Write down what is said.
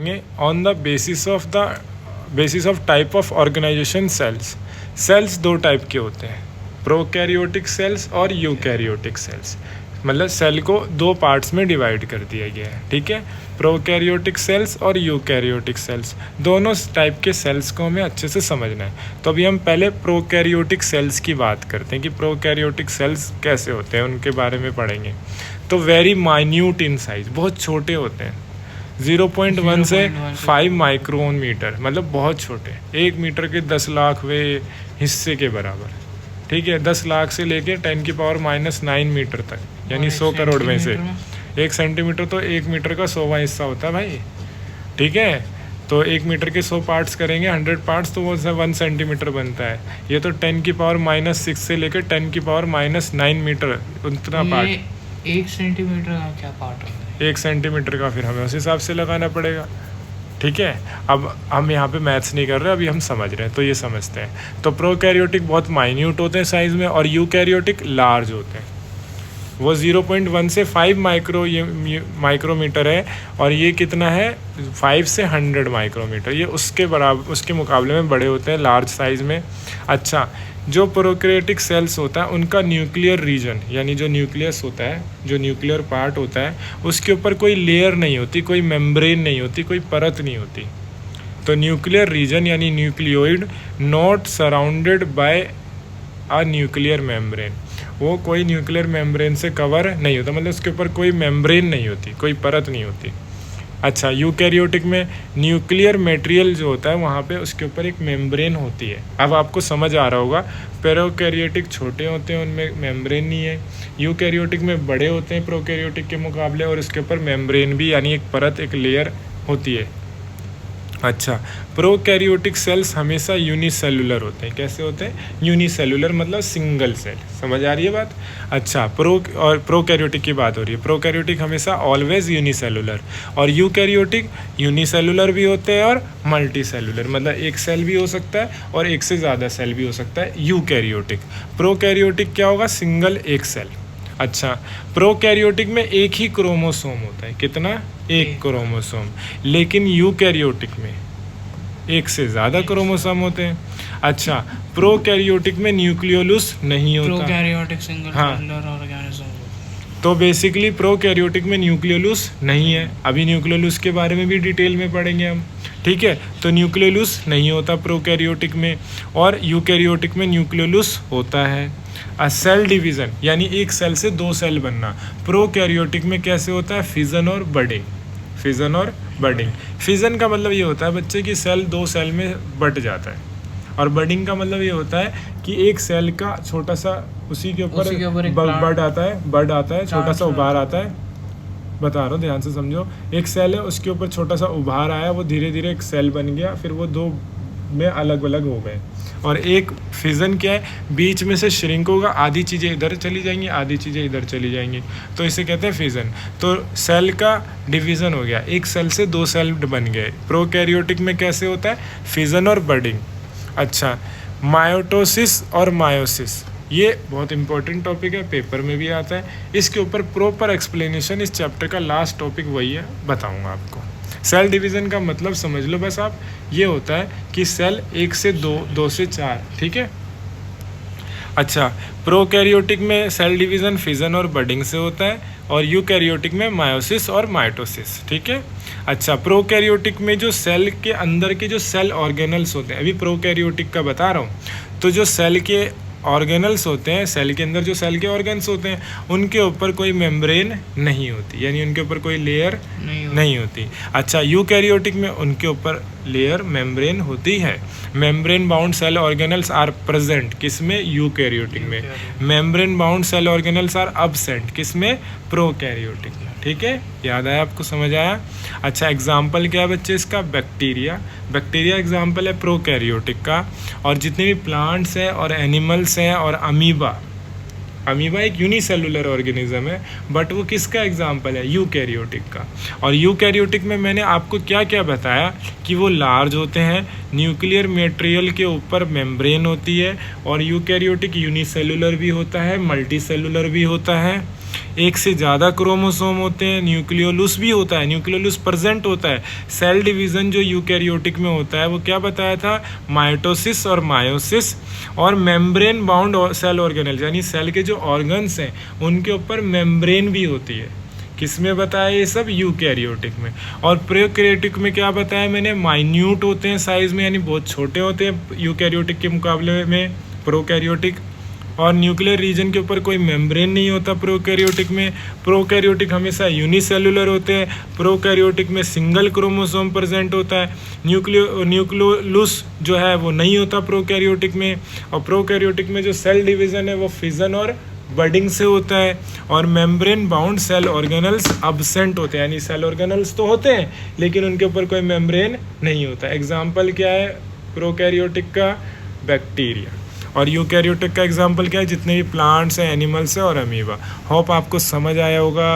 On the basis of type of organisation cells. Cells दो type के होते हैं, प्रोकैरियोटिक सेल्स और यूकैरियोटिक सेल्स। मतलब सेल को दो पार्ट्स में डिवाइड कर दिया गया है, ठीक है। प्रोकैरियोटिक सेल्स और यूकैरियोटिक सेल्स, दोनों टाइप के सेल्स को हमें अच्छे से समझना है। तो अभी हम पहले प्रोकैरियोटिक सेल्स की बात करते हैं कि प्रोकैरियोटिक सेल्स कैसे होते हैं, उनके बारे में पढ़ेंगे। तो वेरी माइन्यूट इन साइज, बहुत छोटे होते हैं, 0.1 से 5 माइक्रोन मीटर, मतलब बहुत छोटे, 1 मीटर के 10 लाखवें हिस्से के बराबर, ठीक है। 10 लाख से लेके 10⁻⁹ मीटर तक, यानी 100 करोड़ में से 1 सेंटीमीटर तो 1 मीटर का 100वां हिस्सा होता है भाई, ठीक है। तो 1 मीटर के 100 पार्ट्स करेंगे, 100 पार्ट्स, तो वो 1 सेंटीमीटर बनता है। ये तो 10⁻⁻6 से लेकर 10⁻⁹ मीटर, उतना पार्ट। 1 सेंटीमीटर का क्या पार्ट होता है? 1 सेंटीमीटर का फिर हमें उस हिसाब से लगाना पड़ेगा, ठीक है। अब हम यहाँ पे मैथ्स नहीं कर रहे, अभी हम समझ रहे हैं, तो ये समझते हैं। तो प्रोकैरियोटिक बहुत माइन्यूट होते हैं साइज़ में, और यूकैरियोटिक लार्ज होते हैं। वो 0.1 से 5 माइक्रोमीटर है, और ये कितना है, 5 से 100 माइक्रोमीटर, ये उसके मुकाबले में बड़े होते हैं, लार्ज साइज़ में। अच्छा, जो प्रोकैरियोटिक सेल्स होता है उनका न्यूक्लियर रीजन, यानी जो न्यूक्लियस होता है, जो न्यूक्लियर पार्ट होता है, उसके ऊपर कोई लेयर नहीं होती, कोई मेम्ब्रेन नहीं होती, कोई परत नहीं होती। तो न्यूक्लियर रीजन यानी nucleoid not surrounded by a nuclear membrane, वो कोई न्यूक्लियर मेम्ब्रेन से कवर नहीं होता, मतलब उसके ऊपर कोई मेम्ब्रेन नहीं होती, कोई परत नहीं होती। अच्छा, यूकैरियोटिक में न्यूक्लियर मटेरियल जो होता है वहाँ पे उसके ऊपर एक मेम्ब्रेन होती है। अब आपको समझ आ रहा होगा, प्रोकैरियोटिक छोटे होते हैं, उनमें मेम्ब्रेन नहीं है, यूकैरियोटिक में बड़े होते हैं प्रोकैरियोटिक के मुकाबले, और उसके ऊपर मेम्ब्रेन भी, यानी एक परत, एक लेयर होती है। अच्छा, प्रोकैरियोटिक सेल्स हमेशा यूनिसेलुलर होते हैं। कैसे होते हैं? यूनिसेलुलर, मतलब सिंगल सेल। समझ आ रही है बात? अच्छा, प्रोकैरियोटिक की बात हो रही है। प्रोकैरियोटिक हमेशा ऑलवेज यूनिसेलुलर, और यूकैरियोटिक यूनिसेलुलर भी होते हैं और मल्टीसेलुलर, मतलब एक सेल भी हो सकता है और एक से ज़्यादा सेल भी हो सकता है यूकैरियोटिक। प्रोकैरियोटिक क्या होगा? सिंगल, एक सेल। अच्छा, प्रोकैरियोटिक में एक ही क्रोमोसोम होता है। कितना? एक क्रोमोसोम। लेकिन यूकैरियोटिक में एक से ज़्यादा क्रोमोसोम होते हैं। अच्छा, प्रोकैरियोटिक में न्यूक्लियोलस नहीं होता। प्रोकैरियोटिक सिंगल हाँ, सेलुलर ऑर्गेनिज्म। तो बेसिकली प्रोकैरियोटिक में न्यूक्लियोलस नहीं है। अभी न्यूक्लियोलस के बारे में भी डिटेल में पढ़ेंगे हम, ठीक है। तो न्यूक्लियोलस नहीं होता प्रोकैरियोटिक में, और यूकैरियोटिक में न्यूक्लियोलस होता है। सेल डिवीज़न, यानी एक सेल से दो सेल बनना, प्रोकैरियोटिक में कैसे होता है? फिजन और बडिंग। फिजन और बडिंग। फिजन का मतलब ये होता है बच्चे की सेल दो सेल में बट जाता है, और बडिंग का मतलब ये होता है कि एक सेल का छोटा सा उसी के ऊपर बड आता है, छोटा सा उभार आता है। बता रहा हूँ, ध्यान से समझो। एक सेल है, उसके ऊपर छोटा सा उभार आया, वो धीरे धीरे एक सेल बन गया, फिर वो दो में अलग अलग हो गए। और एक फिजन क्या है? बीच में से श्रिंक होगा, आधी चीज़ें इधर चली जाएंगी, आधी चीज़ें इधर चली जाएंगी, तो इसे कहते हैं फिजन। तो सेल का डिवीज़न हो गया, एक सेल से दो सेल बन गए। प्रोकैरियोटिक में कैसे होता है? फिजन और बडिंग। अच्छा, मायोटोसिस और मायोसिस, ये बहुत इंपॉर्टेंट टॉपिक है, पेपर में भी आता है। इसके ऊपर प्रॉपर एक्सप्लेनेशन इस चैप्टर का लास्ट टॉपिक वही है, बताऊंगा आपको। सेल डिवीज़न का मतलब समझ लो बस आप, ये होता है कि सेल एक से दो, दो से चार, ठीक है। अच्छा, प्रोकैरियोटिक में सेल डिवीज़न फिजन और बडिंग से होता है, और यूकैरियोटिक में मायोसिस और माइटोसिस, ठीक है। अच्छा, प्रोकैरियोटिक में जो सेल के अंदर के जो सेल ऑर्गेनल्स होते हैं, अभी प्रोकैरियोटिक का बता रहा हूँ, तो जो सेल के ऑर्गेनल्स होते हैं, सेल के अंदर जो सेल के ऑर्गन्स होते हैं, उनके ऊपर कोई मेम्ब्रेन नहीं होती, यानी उनके ऊपर कोई लेयर नहीं होती। अच्छा, यूकैरियोटिक में उनके ऊपर लेयर, मेम्ब्रेन होती है। Membrane bound cell organelles are present, किसमें? यूकैरियोटिक में। Membrane bound cell organelles are absent, किसमें? प्रोकैरियोटिक में, ठीक है। याद आया आपको? समझ आया? अच्छा, एग्जाम्पल क्या है बच्चे इसका? बैक्टीरिया। बैक्टीरिया एग्जाम्पल है प्रोकैरियोटिक का। और जितने भी प्लांट्स हैं और एनिमल्स हैं, और अमीबा, अमीबा एक यूनिसेलुलर ऑर्गेनिज्म है, बट वो किसका एग्जाम्पल है? यूकैरियोटिक का। और यूकैरियोटिक में मैंने आपको क्या क्या बताया कि वो लार्ज होते हैं, न्यूक्लियर मटेरियल के ऊपर मेम्ब्रेन होती है, और यूकैरियोटिक यूनिसेलुलर भी होता है, मल्टीसेलुलर भी होता है। एक से ज़्यादा क्रोमोसोम होते हैं, न्यूक्लियोलस भी होता है, न्यूक्लियोलस प्रेजेंट होता है। सेल डिवीज़न जो यूकैरियोटिक में होता है वो क्या बताया था, माइटोसिस और मायोसिस, और मेम्ब्रेन बाउंड सेल ऑर्गेनेल्स, यानी सेल के जो ऑर्गन्स हैं उनके ऊपर मेम्ब्रेन भी होती है। किसमें बताया ये सब, यूकैरियोटिक में। और प्रोकैरियोटिक में क्या बताया मैंने, माइन्यूट होते हैं साइज में, यानी बहुत छोटे होते हैं यूकैरियोटिक के मुकाबले में प्रोकैरियोटिक। और न्यूक्लियर रीजन के ऊपर कोई मेम्ब्रेन नहीं होता प्रोकैरियोटिक में। प्रोकैरियोटिक हमेशा यूनिसेलुलर होते हैं। प्रोकैरियोटिक में सिंगल क्रोमोसोम प्रेजेंट होता है। न्यूक्लियोलस जो है वो नहीं होता प्रोकैरियोटिक में। और प्रोकैरियोटिक में जो सेल डिवीज़न है वो फिजन और बडिंग से होता है। और membrane bound cell organelles absent होते हैं, यानी सेल ऑर्गेनल्स तो होते हैं लेकिन उनके ऊपर कोई मेम्ब्रेन नहीं होता। एग्जाम्पल क्या है प्रोकैरियोटिक का, बैक्टीरिया। और यूकैरियोटिक का एग्जाम्पल क्या है, जितने भी प्लांट्स हैं, एनिमल्स हैं और अमीबा। होप आपको समझ आया होगा।